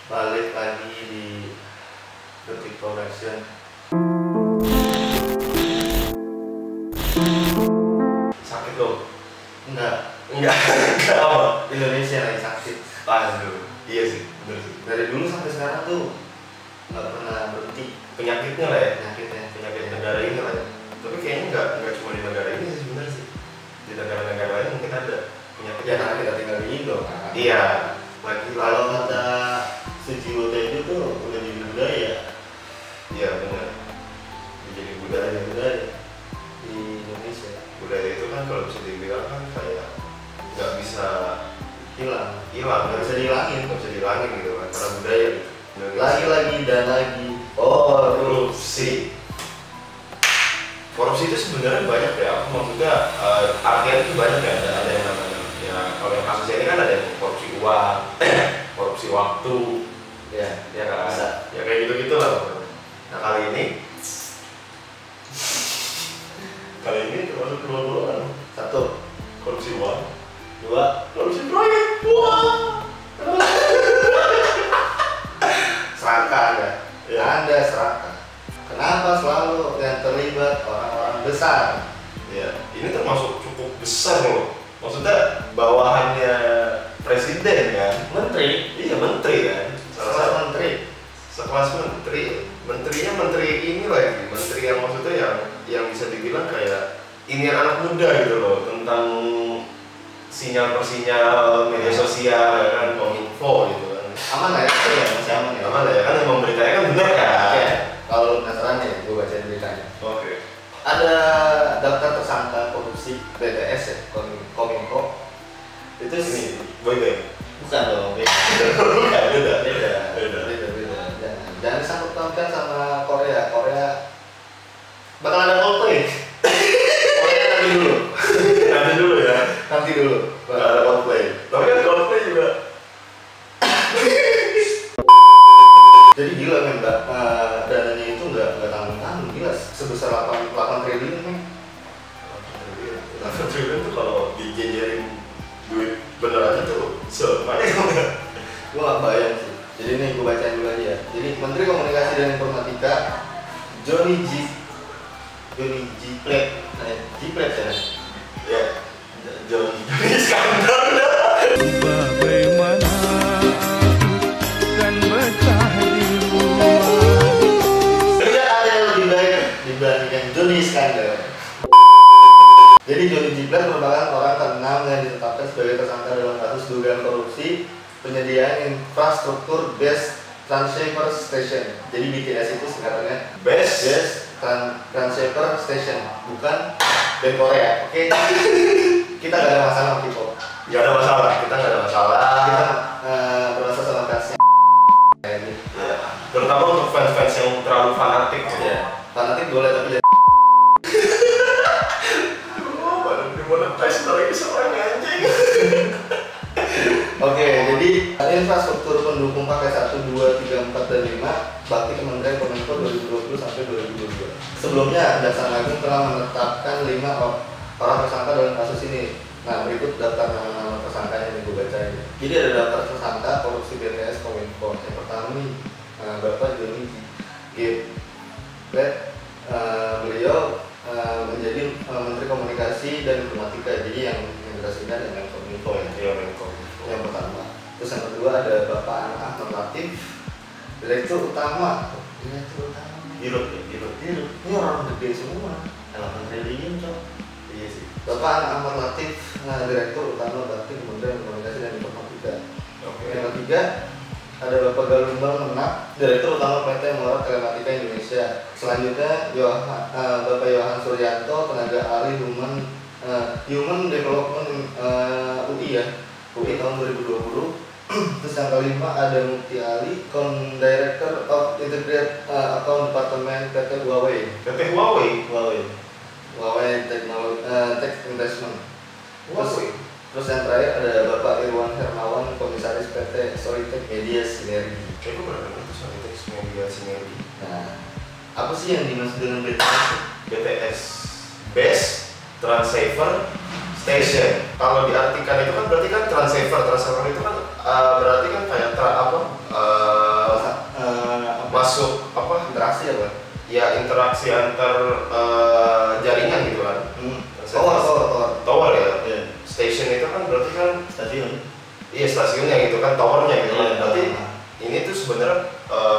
balik lagi di Detik Production. Sakit loh? Enggak Apa? Indonesia lagi sakit. Aduh, iya sih, bener sih. Dari dulu sampai sekarang tuh nggak pernah berhenti Penyakitnya lah ya, penyakitnya. penyakit negara ini lah ya. Tapi kayaknya nggak cuma di negara ini sih sebenarnya sih. Di negara-negara lain mungkin ada penyakit. Ya karena kita tinggal di Indo kan. Iya, lagi Kalau kata Sujiwo Tejo tuh udah jadi budaya. Iya benar. Jadi budaya. Budaya di Indonesia Budaya itu kan kalau bisa dibilang kan kayak nggak bisa hilang, hilang, nggak bisa dihilangin. nggak bisa dihilangin gitu kan, karena budaya gitu. Lagi dan lagi. Korupsi. Korupsi itu sebenarnya banyak ya. Aku maksudnya artinya itu banyak ya. Ada yang namanya ya, kalau yang kasus ini kan ada yang korupsi uang, korupsi waktu, Ya, ya kan. bisa. Ya kayak gitu lah. Nah kali ini termasuk kedua-duaan. Satu, Korupsi uang, dua, korupsi proyek. Wah. serakah ya. Ya. Anda serakah. Kenapa selalu yang terlibat orang-orang besar? Ya, ini termasuk cukup besar loh. Maksudnya bawahannya presiden kan? Menteri, Iya menteri kan. sekelas menteri. Sekelas menteri. Menterinya menteri ini lagi. Menteri yang maksudnya yang bisa dibilang kayak ini anak muda gitu loh, tentang sinyal persinyal media sosial ya kan, kominfo gitu kan. Aman lah ya, itu ya masih aman ya. Aman lah ya kan, emang beritanya kan benar kan. Oke, kalau penasaran ya, gue baca beritanya. Oke. Ada daftar tersangka korupsi BTS ya, Kominfo. Itu Ini boy band. bukan dong, beda. Bukan, beda. Beda. Jangan disangkut pautkan sama Korea. Bakal ada Coldplay. Korea nanti dulu. Nanti dulu ya. Nanti dulu. Nggak ada Coldplay. Tapi kan Coldplay juga. Jadi gila men, Mbak. Dananya itu nggak tanggung-tanggung, gila sebesar 8 triliun men. 8 triliun tuh kalau dijejerin duit beneran itu semuanya kan. Gue nggak bayang sih. Jadi nih gue bacain dulu aja. Jadi Menteri Komunikasi dan Informatika Johnny G Plate, Plate ya. Ya, John Iskandar dah. Bagaimana kan betah di rumah. Tidak ada yang lebih baik dibandingkan Johnny Iskandar. Jadi Johnny G Plate merupakan orang ke-6 yang ditetapkan sebagai tersangka dalam kasus dugaan korupsi penyediaan infrastruktur base transceiver station. Jadi BTS itu singkatannya Best. Transceiver Station, bukan band Korea. Oke. Kita gak ada masalah sama K-pop. Gak ada masalah, kita nggak ada masalah. Kita berasa sama fansnya. Ya, terutama untuk fans-fans yang terlalu fanatik. Ya, fanatik boleh tapi jangan. Oh, baru dimonetize lagi seorang anjing. Oke, jadi infrastruktur pendukung pakai 1, 2, 3, 4, dan 5 bakti Kementerian Kominfo 2020 sampai 2022. Sebelumnya, Jaksa Agung telah menetapkan 5 orang tersangka dalam kasus ini. Nah, berikut daftar nama-nama tersangkanya yang gue bacain. Jadi ada daftar tersangka korupsi BTS Kominfo. Yang pertama nih, Bapak Johnny G. Plate. Beliau menjadi Menteri Komunikasi dan Informatika. Jadi yang resminya dengan Kominfo ya. Iya, Menko. Yang pertama. Terus yang kedua ada Bapak Ahmad Latif, Direktur Utama. Dirut. Ini orang gede semua. 8 triliun cok. Iya sih. Bapak Ahmad Latif, Direktur Utama Bakti Kementerian Komunikasi dan Informatika. Oke. Yang ketiga ada Bapak Galumbang Menak, Direktur Utama PT Morat Telematika Indonesia. Selanjutnya Bapak Yohan Suryanto, tenaga ahli Human Development UI ya. UI tahun 2020. Terus yang kelima ada Mukti Ali, Director of Integrated Account Department PT Huawei. PT Huawei. Tech Investment. Huawei. Terus yang terakhir ada Bapak Irwan Hermawan, Komisaris PT Storytech Media Sinergi. Kayak gue pernah dengar tuh Storytech Media Sinergi. Nah, apa sih yang dimaksud dengan BTS? BTS. Best Transceiver Station. Kalau diartikan itu kan berarti kan transceiver itu kan berarti kan kayak masuk apa? Interaksi apa? Ya interaksi antar jaringan gitu kan. Tower ya. Iya. Station itu kan berarti kan Stasiun. iya stasiunnya gitu kan, towernya gitu kan. Iya. Berarti ini tuh sebenarnya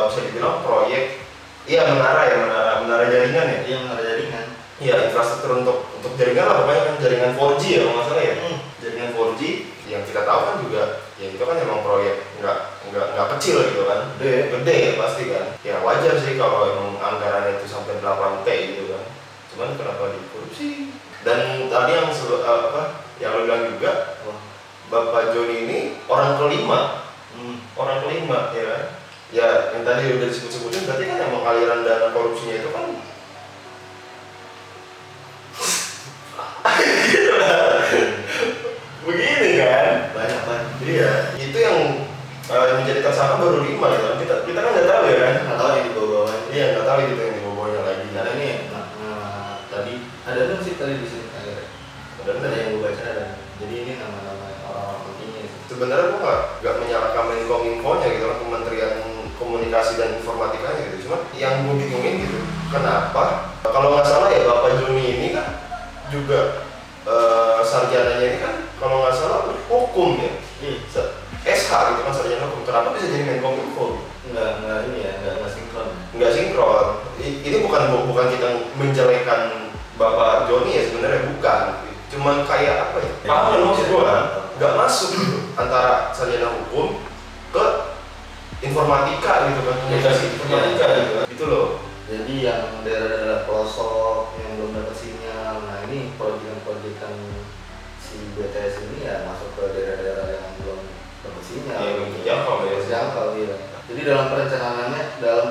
bisa dibilang proyek, iya menara jaringan ya. Iya, menara jaringan. Iya, infrastruktur untuk jaringan lah pokoknya kan, jaringan 4G ya kalau nggak salah ya. Jaringan 4G yang kita tahu kan juga ya itu kan emang proyek nggak kecil gitu kan. Gede ya pasti kan. Ya wajar sih kalau emang anggarannya itu sampai 8T gitu kan. Cuman kenapa dikorupsi? Dan tadi yang yang lo bilang juga, Bapak Joni ini orang kelima. Orang kelima ya kan. Ya yang tadi udah disebut-sebutin berarti kan emang aliran dana korupsinya itu kan begini kan. Banyak. Iya, itu yang menjadi tersangka baru 5 gitu kan. Kita kan nggak tahu ya kan. Nggak tahu yang di bawah-bawahnya. Iya, nggak tahu gitu yang di bawahnya lagi. Karena ini tadi ada kan sih tadi di sini ada yang gue baca ada. Jadi ini nama-nama orang-orang pentingnya. Sebenarnya gua nggak menyalahkan Menkominfo-nya gitu kan, Kementerian Komunikasi dan Informatikanya gitu. Cuma yang gue bingungin gitu, kenapa kalau nggak salah ya Bapak Joni ini kan juga sarjananya ini kan kalau nggak salah hukum ya. SH gitu kan, sarjana hukum. Kenapa bisa jadi Menkominfo? Nggak ini ya, nggak sinkron. Nggak sinkron. Ini bukan kita menjelekan Bapak Joni ya, sebenarnya bukan. Cuman kayak apa ya? Paham kan maksud gua kan? Nggak masuk gitu antara sarjana hukum ke informatika gitu kan, komunikasi informatika gitu kan. Itu loh. Jadi yang daerah-daerah pelosok yang belum dapat sinyal, nah ini proyekan si BTS ini ya masuk ke daerah-daerah yang belum dapat sinyal. Iya, belum terjangkau ya. Terjangkau iya. Jadi dalam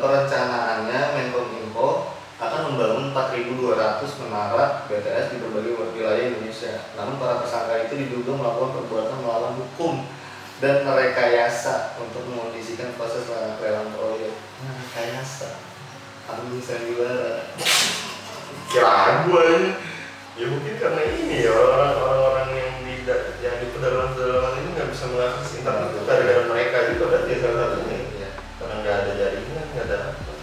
perencanaannya Menkominfo akan membangun 4.200 menara BTS di berbagai wilayah Indonesia. Namun para tersangka itu diduga melakukan perbuatan melawan hukum dan merekayasa untuk mengondisikan proses lelang proyek. Rekayasa. Amin sandiwara. Kira gua ini. Ya mungkin karena ini ya orang-orang yang di pedalaman ini nggak bisa mengakses internet itu gara-gara mereka juga berarti ya salah satunya. Karena nggak ada jaringan, nggak ada apa.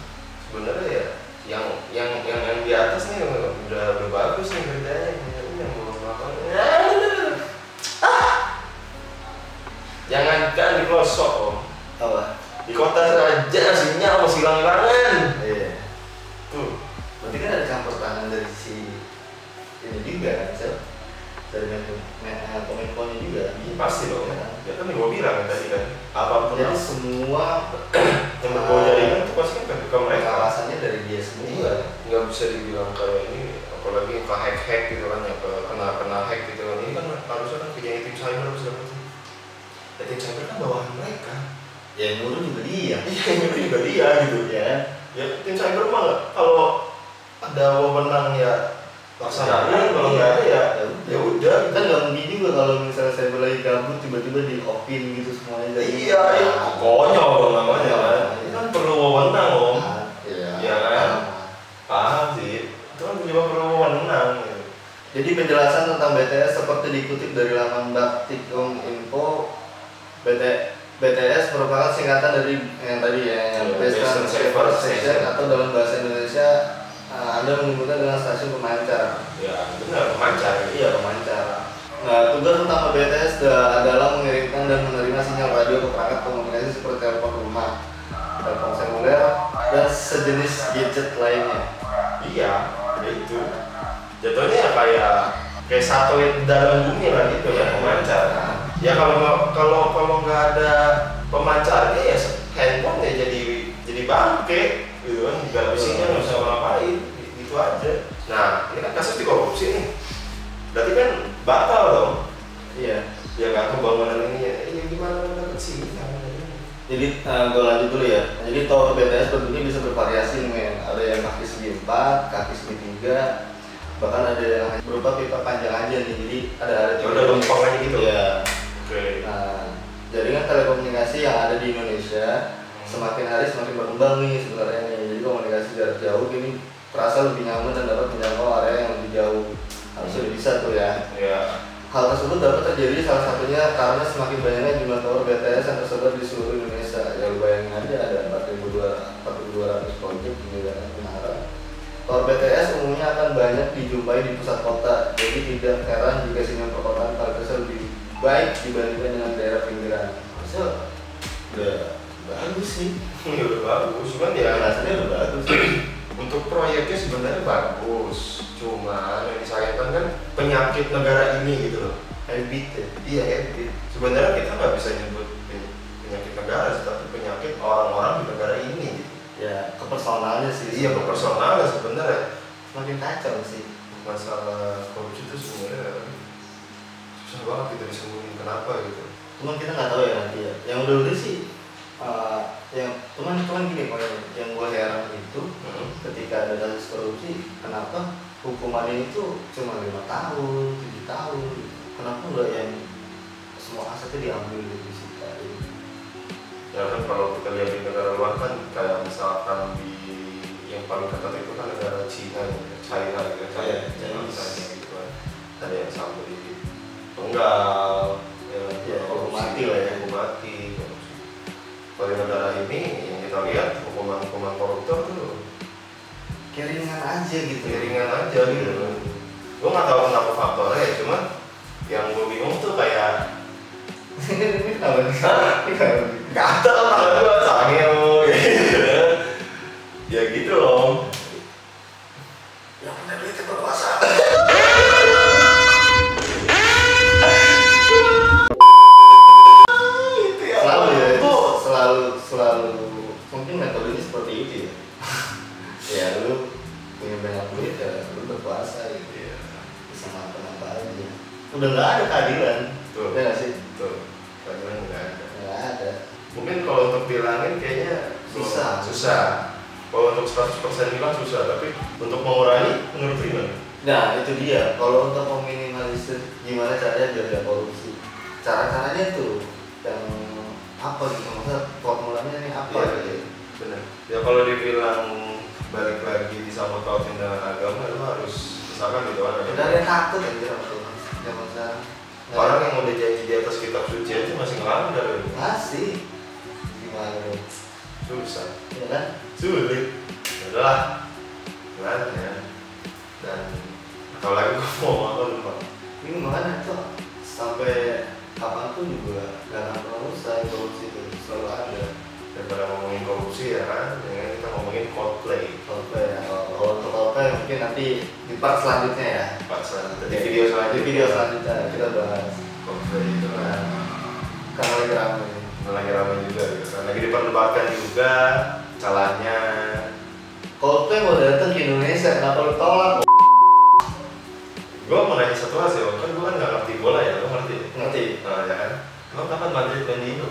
Sebenarnya ya yang di atas nih udah bagus nih kerjanya, ini yang belum apa. Jangankan di pelosok om, Apa? di kota saja sinyal masih hilang-hilangan. Iya. Tuh, Berarti kan ada campur tangan dari si ini juga kan, Sel? Dari Kominfo-nya juga. ini pasti loh. Ya kan yang gua bilang tadi kan, apapun Jadi semua yang berbau jaringan itu pasti kan ke mereka. alasannya dari dia semua. Iya, nggak bisa dibilang kayak ini, apalagi ke hack gitu kan ya, kena hack gitu kan. Ini kan harusnya kan kerjanya tim cyber harus dapat. Ya tim cyber kan bawahan mereka. Ya yang nyuruh juga dia. Iya, itu juga dia gitu. Ya. Ya tim cyber mah nggak, kalau ada wewenang ya laksanakan, kalau nggak ada ya udah. Kan nggak mungkin juga kalau misalnya saya lagi gabut tiba-tiba di open gitu semuanya. Iya, itu konyol dong namanya kan. Ini kan perlu wewenang om. Iya. Iya kan? Paham sih. Itu kan juga perlu wewenang. Gitu. Jadi penjelasan tentang BTS seperti dikutip dari laman Baptikom.info, BTS merupakan singkatan dari yang tadi ya, yang Best Transceiver Station atau dalam bahasa Indonesia Anda menyebutnya dengan stasiun pemancar. Ya benar, pemancar. Iya, pemancar. Nah, tugas utama BTS adalah mengirimkan dan menerima sinyal radio ke perangkat komunikasi seperti telepon rumah, telepon seluler, dan sejenis gadget lainnya. Iya, ya itu. Jatuhnya ya kayak satelit dalam bumi lah gitu ya, pemancar. Ya kalau nggak ada pemancarnya ya handphone ya jadi bangke gitu kan, nggak isinya nggak bisa ngapain gitu aja. Nah ini kan kasus dikorupsi nih, berarti kan batal dong. Iya. Ya kan pembangunan ini ya gimana dapat sih? Jadi gue lanjut dulu ya. Jadi tower BTS bentuknya bisa bervariasi nih, ada yang kaki segi 4, kaki segi 3, bahkan ada yang berupa pipa panjang aja nih. Jadi ada lempeng aja gitu. Ya. Oke. Nah, jaringan telekomunikasi yang ada di Indonesia semakin hari semakin berkembang nih sebenarnya nih. Jadi komunikasi jarak jauh ini terasa lebih nyaman dan dapat menjangkau area yang lebih jauh. Harusnya lebih bisa tuh ya. Ya. Hal tersebut dapat terjadi salah satunya karena semakin banyaknya jumlah tower BTS yang tersebar di seluruh Indonesia. Ya lu bayangin aja ada 4.200 BTS umumnya akan banyak dijumpai di pusat kota, jadi tidak heran jika sinyal perkotaan kualitasnya lebih baik dibandingkan dengan daerah pinggiran. Maksudnya udah bagus sih. Ya udah bagus, cuman ya Rasanya udah bagus. untuk proyeknya sebenarnya bagus, cuma yang disayangkan kan penyakit negara ini gitu loh. Habit ya. Iya habit. Sebenarnya kita nggak bisa nyebut penyakit negara, tapi penyakit orang-orang di negara ini. Gitu. Ya kepersonalnya sih. Iya personalnya sebenarnya. Semakin kacau sih. Masalah korupsi itu sebenarnya susah banget kita disembunyiin kenapa gitu. Cuman kita nggak tahu ya nanti ya. Yang udah sih, yang cuman gini kalau yang gue heran itu ketika ada kasus korupsi, kenapa hukumannya itu cuma 5 tahun, 7 tahun? Kenapa nggak yang semua asetnya diambil disita? Ya kan kalau kita lihat di negara luar kan kayak misalkan di yang paling ketat itu kan negara Cina gitu, China gitu, China gitu kan. Ada yang sampai penggal, Ya, hukum mati lah ya. hukum mati. Kalau di negara ini yang kita lihat hukuman koruptor tuh Keringan aja gitu. ringan aja gitu. Gue nggak tahu kenapa faktornya, cuman yang gue bingung tuh kayak Ini kenapa nih? Ini kenapa nih? gatel tangan gue sangil gitu. Ya gitu loh. Yang punya duit yang berkuasa. Itu ya. Selalu ya, itu selalu mungkin metodenya seperti itu ya. Ya lu punya banyak duit ya lu berkuasa gitu. Iya. Bisa ngapa aja. Udah nggak ada keadilan. Tuh. Ya nggak sih? Tuh. Keadilan nggak ada. Nggak ada. Mungkin kalau untuk bilangin kayaknya Susah. Susah. Kalau untuk 100% bilang susah, tapi untuk mengurangi menurut lu gimana? Nah itu dia. Kalau untuk meminimalisir gimana caranya biar nggak korupsi? Cara-caranya tuh yang apa gitu? Maksudnya formulanya ini apa? Iya, Gitu? benar. Ya kalau dibilang balik lagi disangkut pautin dengan agama, lu harus misalkan gitu kan. Udah ada yang takut aja sama Tuhan. Zaman sekarang. Orang yang udah janji di atas kitab suci aja masih ngelanggar. masih gimana dong? Susah. Ya kan? Sulit. Udahlah. Gimana? Dan apalagi gua mau makan lupa. Ini makanya tuh sampai kapanpun juga gak akan pernah selesai korupsi itu selalu ada. Daripada ngomongin korupsi ya kan, dengan kita ngomongin Coldplay. Coldplay ya. Kalau untuk Coldplay mungkin nanti di part selanjutnya ya. Pas di video selanjutnya. Di video selanjutnya kita bahas. Coldplay itu kan. Karena lagi ramai. Lagi ramai juga gitu kan. Lagi diperdebatkan juga calonnya. Coldplay mau datang ke Indonesia, kenapa lu tolak? Gue mau nanya satu hal sih, kan gue kan nggak ngerti bola ya, lo ngerti? Ngerti? Nah ya kan, lo kapan Madrid main di Indo?